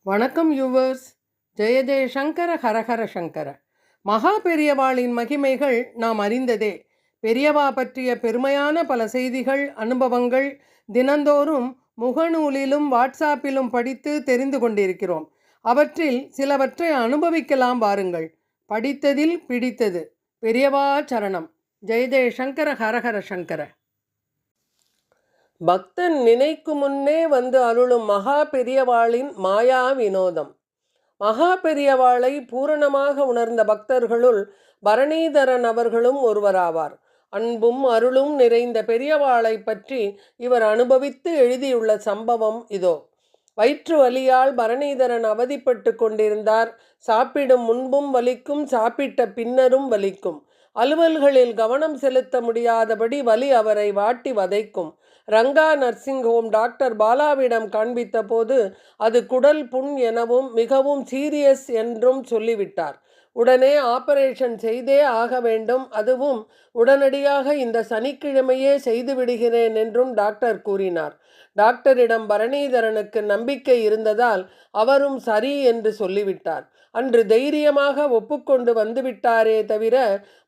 வணக்கம் யூவர்ஸ். ஜெய ஜெய சங்கர ஹரஹர சங்கர. மகா பெரியவாளின் மகிமைகள் நாம் அறிந்ததே. பெரியவா பற்றிய பெருமையான பல செய்திகள், அனுபவங்கள் தினந்தோறும் முகநூலிலும் வாட்ஸ்ஆப்பிலும் படித்து தெரிந்து கொண்டிருக்கிறோம். அவற்றில் சிலவற்றை அனுபவிக்கலாம் வாருங்கள். படித்ததில் பிடித்தது. பெரியவா சரணம். ஜெய ஜெய சங்கர ஹரஹர சங்கர. பக்தன் நினைக்கும் முன்னே வந்து அருளும் மகா பெரியவாளின் மாயா வினோதம். மகா பெரியவாளை பூரணமாக உணர்ந்த பக்தர்களுள் பரணிதரன் அவர்களும் ஒருவராவார். அன்பும் அருளும் நிறைந்த பெரியவாளை பற்றி இவர் அனுபவித்து எழுதியுள்ள சம்பவம் இதோ. வயிற்று வலியால் பரணிதரன் அவதிப்பட்டு கொண்டிருந்தார். சாப்பிடும் முன்பும் வலிக்கும், சாப்பிட்ட பின்னரும் வலிக்கும். அலுவல்களில் கவனம் செலுத்த முடியாதபடி வலி அவரை வாட்டி வதைக்கும். ரங்கா நர்சிங் ஹோம் டாக்டர் பாலாவிடம் காண்பித்த போது அது குடல் புண் எனவும் மிகவும் சீரியஸ் என்றும் சொல்லிவிட்டார். உடனே ஆபரேஷன் செய்தே ஆக வேண்டும், அதுவும் உடனடியாக இந்த சனிக்கிழமையே செய்து விடுகிறேன் என்றும் டாக்டர் கூறினார். டாக்டரிடம் பரணிதரனுக்கு நம்பிக்கை இருந்ததால் அவரும் சரி என்று சொல்லிவிட்டார். அன்று தைரியமாக ஒப்புக்கொண்டு வந்துவிட்டாரே தவிர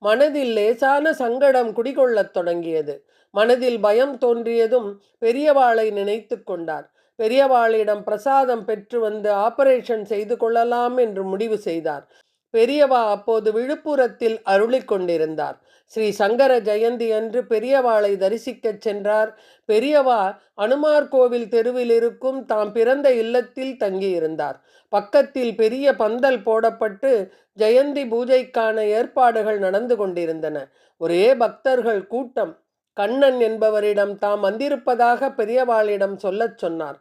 மனதில் லேசான சங்கடம் குடிகொள்ளத் தொடங்கியது. மனதில் பயம் தோன்றியதும் பெரியவாளை நினைத்து கொண்டார். பெரியவாளிடம் பிரசாதம் பெற்று வந்து ஆபரேஷன் செய்து கொள்ளலாம் என்று முடிவு செய்தார். பெரியவா அப்போது விழுப்புரத்தில் அருளிக் கொண்டிருந்தார். ஸ்ரீ சங்கர ஜெயந்தி அன்று பெரியவாளை தரிசிக்கச் சென்றார். பெரியவா அனுமார் கோவில் தெருவில் இருக்கும் தாம் பிறந்த இல்லத்தில் தங்கியிருந்தார். பக்கத்தில் பெரிய பந்தல் போடப்பட்டு ஜெயந்தி பூஜைக்கான ஏற்பாடுகள் நடந்து கொண்டிருந்தன. ஒரே பக்தர்கள் கூட்டம். கண்ணன் என்பவரிடம் தாம் வந்திருப்பதாக பெரியவாளிடம் சொல்லச் சொன்னார்.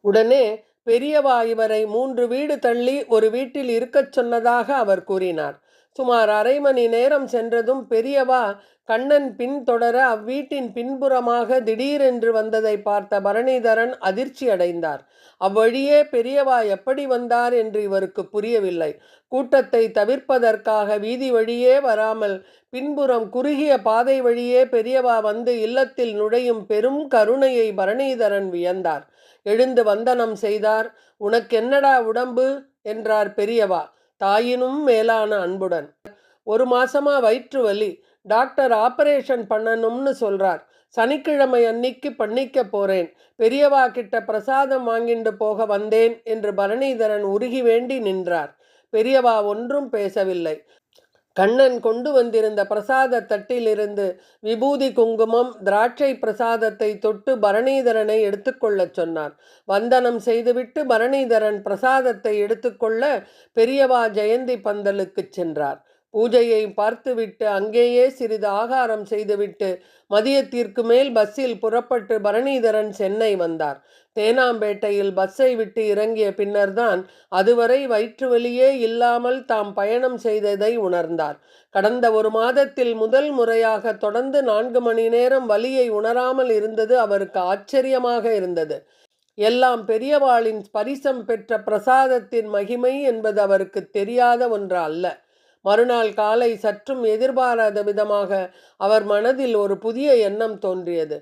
உடனே பெரியவா இவரை 3 வீடு தள்ளி ஒரு வீட்டில் இருக்கச் சொன்னதாக அவர் கூறினார். சுமார் அரை மணி நேரம் சென்றதும் பெரியவா கண்ணன் பின் தொடர அவ்வீட்டின் பின்புறமாக திடீரென்று வந்ததை பார்த்த பரணிதரன் அதிர்ச்சி அடைந்தார். அவ்வழியே பெரியவா எப்படி வந்தார் என்று இவருக்கு புரியவில்லை. கூட்டத்தை தவிர்ப்பதற்காக வீதி வழியே வராமல் பின்புறம் குறுகிய பாதை வழியே பெரியவா வந்து இல்லத்தில் நுழையும் பெரும் கருணையை பரணிதரன் வியந்தார். எழுந்து வந்தனம் செய்தார். உனக்கென்னடா உடம்பு என்றார் பெரியவா தாயினும் மேலான அன்புடன். 1 மாசமா வயிற்று வலி, டாக்டர் ஆபரேஷன் பண்ணணும்னு சொல்றார். சனிக்கிழமை அன்னிக்கு பண்ணிக்க போறேன். பெரியவா கிட்ட பிரசாதம் வாங்கிண்டு போக வந்தேன் என்று பரணிதரன் உருகி வேண்டி நின்றார். பெரியவா ஒன்றும் பேசவில்லை. கண்ணன் கொண்டு வந்திருந்த பிரசாத தட்டிலிருந்து விபூதி குங்குமம் திராட்சை பிரசாதத்தை தொட்டு பரணிதரனை எடுத்துக்கொள்ளச் சொன்னார். வந்தனம் செய்துவிட்டு பரணிதரன் பிரசாதத்தை எடுத்துக்கொள்ள பெரியவா ஜெயந்தி பந்தலுக்கு சென்றார். பூஜையை பார்த்துவிட்டு அங்கேயே சிறிது ஆகாரம் செய்துவிட்டு மதியத்திற்கு மேல் பஸ்ஸில் புறப்பட்டு பரணிதரன் சென்னை வந்தார். தேனாம்பேட்டையில் பஸ்ஸை விட்டு இறங்கிய பின்னர்தான் அதுவரை வயிற்று வலியே இல்லாமல் தாம் பயணம் செய்ததை உணர்ந்தார். கடந்த 1 மாதத்தில் முதல் முறையாக தொடர்ந்து 4 மணி நேரம் வலியை உணராமல் இருந்தது அவருக்கு ஆச்சரியமாக இருந்தது. எல்லாம் பெரியவாளின் ஸ்பரிசம் பெற்ற பிரசாதத்தின் மகிமை என்பது அவருக்கு தெரியாத ஒன்று அல்ல. மறுநாள் காலை சற்றும் எதிர்பாராத விதமாக அவர் மனதில் ஒரு புதிய எண்ணம் தோன்றியது.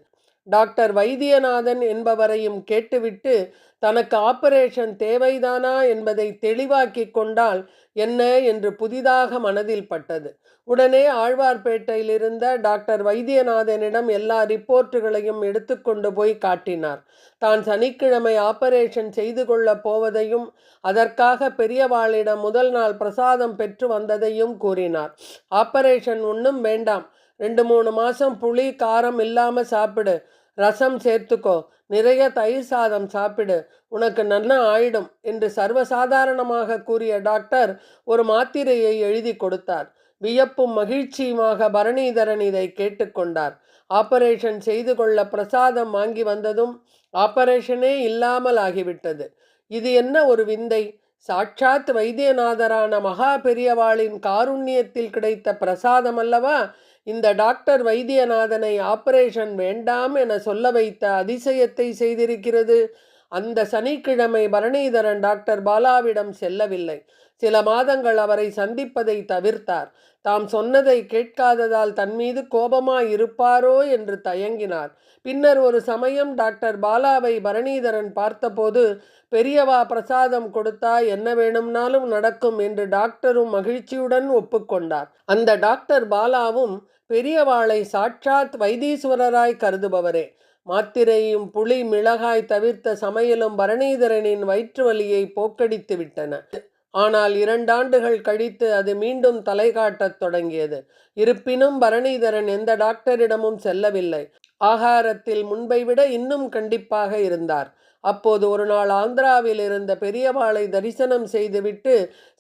டாக்டர் வைத்தியநாதன் என்பவரையும் கேட்டுவிட்டு தனக்கு ஆபரேஷன் தேவைதானா என்பதை தெளிவாக்கி கொண்டால் என்ன என்று புதிதாக மனதில் பட்டது. உடனே ஆழ்வார்பேட்டையில் இருந்த டாக்டர் வைத்தியநாதனிடம் எல்லா ரிப்போர்ட்டுகளையும் எடுத்துக்கொண்டு போய் காட்டினார். தான் சனிக்கிழமை ஆபரேஷன் செய்து கொள்ளப் போவதையும் அதற்காக பெரியவாளிடம் முதல் நாள் பிரசாதம் பெற்று வந்ததையும் கூறினார். ஆபரேஷன் ஒன்றும் வேண்டாம், 2-3 மாதம் புளி காரம் இல்லாமல் சாப்பிடு, ரசம் சேர்த்துக்கோ, நிறைய தயிர் சாதம் சாப்பிடு, உனக்கு நல்லா ஆயிடும் என்று சர்வசாதாரணமாக கூறிய டாக்டர் ஒரு மாத்திரையை எழுதி கொடுத்தார். வியப்பும் மகிழ்ச்சியுமாக பரணிதரன் இதை கேட்டுக்கொண்டார். ஆபரேஷன் செய்து கொள்ள பிரசாதம் வாங்கி வந்ததும் ஆபரேஷனே இல்லாமல் ஆகிவிட்டது. இது என்ன ஒரு விந்தை! சாட்சாத் வைத்தியநாதரான மகா பெரியவாளின் காருண்யத்தில் கிடைத்த பிரசாதம் அல்லவா இந்த டாக்டர் வைத்தியநாதனை ஆபரேஷன் வேண்டாம் என சொல்ல வைத்த அதிசயத்தை செய்திருக்கிறது. அந்த சனிக்கிழமை பரணிதரன் டாக்டர் பாலாவிடம் செல்லவில்லை. சில மாதங்கள் அவரை சந்திப்பதை தவிர்த்தார். தாம் சொன்னதை கேட்காததால் தன்மீது கோபமாயிருப்பாரோ என்று தயங்கினார். பின்னர் ஒரு சமயம் டாக்டர் பாலாவை பரணிதரன் பார்த்தபோது, பெரியவா பிரசாதம் கொடுத்தா என்ன வேணும்னாலும் நடக்கும் என்று டாக்டரும் மகிழ்ச்சியுடன் ஒப்புக்கொண்டார். அந்த டாக்டர் பாலாவும் பெரியவாளை சாட்சாத் வைத்தீஸ்வரராய் கருதுபவரே. மாத்திரையும் புளி மிளகாய் தவிர்த்த சமையலும் பரணிதரனின் வயிற்று வலியை போக்கடித்து விட்டன. ஆனால் 2 ஆண்டுகள் கழித்து அது மீண்டும் தலை காட்டத் தொடங்கியது. இருப்பினும் பரணிதரன் எந்த டாக்டரிடமும் செல்லவில்லை. ஆகாரத்தில் முன்பை விட இன்னும் கண்டிப்பாக இருந்தார். அப்போது ஒரு நாள் ஆந்திராவில் இருந்த பெரியவாளை தரிசனம் செய்துவிட்டு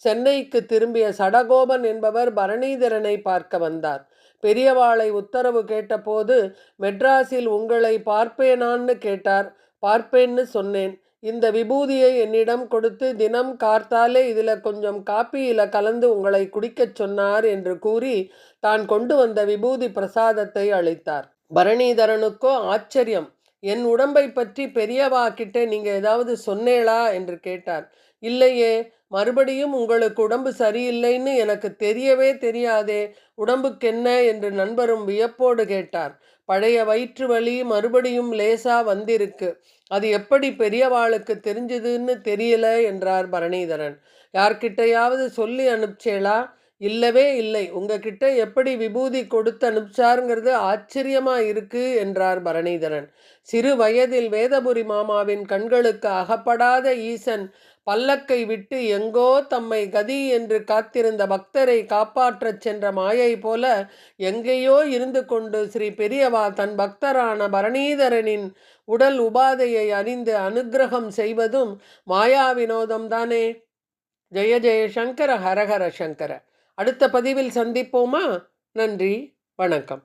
சென்னைக்கு திரும்பிய சடகோபன் என்பவர் பரணிதரனை பார்க்க வந்தார். பெரியவாளை உத்தரவு கேட்டபோது, மெட்ராஸில் உங்களை பார்ப்பேனான்னு கேட்டார். பார்ப்பேன்னு சொன்னேன். இந்த விபூதியை என்னிடம் கொடுத்து தினம் கார்த்தாலே இதில் கொஞ்சம் காப்பியில் கலந்து உங்களை குடிக்கச் சொன்னார் என்று கூறி தான் கொண்டு வந்த விபூதி பிரசாதத்தை அளித்தார். பரணிதரனுக்கோ ஆச்சரியம். என் உடம்பை பற்றி பெரியவா கிட்ட நீங்கள் ஏதாவது சொன்னேளா என்று கேட்டார். இல்லையே, மறுபடியும் உங்களுக்கு உடம்பு சரியில்லைன்னு எனக்கு தெரியவே தெரியாதே, உடம்புக்கென்ன என்று நண்பரும் வியப்போடு கேட்டார். பழைய வயிற்று வலி மறுபடியும் லேசா வந்திருக்கு. அது எப்படி பெரியவாளுக்கு தெரிஞ்சதுன்னு தெரியல என்றார் பரணிதரன். யார்கிட்டையாவது சொல்லி அனுப்பிச்சேளா? இல்லவே இல்லை. உங்ககிட்ட எப்படி விபூதி கொடுத்து அனுப்பிச்சாருங்கிறது ஆச்சரியமா இருக்கு என்றார் பரணிதரன். சிறு வயதில் வேதபுரி மாமாவின் கண்களுக்கு அகப்படாத ஈசன் பல்லக்கை விட்டு எங்கோ தம்மை கதி என்று காத்திருந்த பக்தரை காப்பாற்றச் சென்ற மாயை போல எங்கேயோ இருந்து கொண்டு ஸ்ரீ பெரியவா தன் பக்தரான பரணிதரனின் உடல் உபாதையை அறிந்து அனுக்கிரகம் செய்வதும் மாயா வினோதம்தானே. ஜெய ஜெய சங்கர, ஹரஹர சங்கர. அடுத்த பதிவில் சந்திப்போமா? நன்றி, வணக்கம்.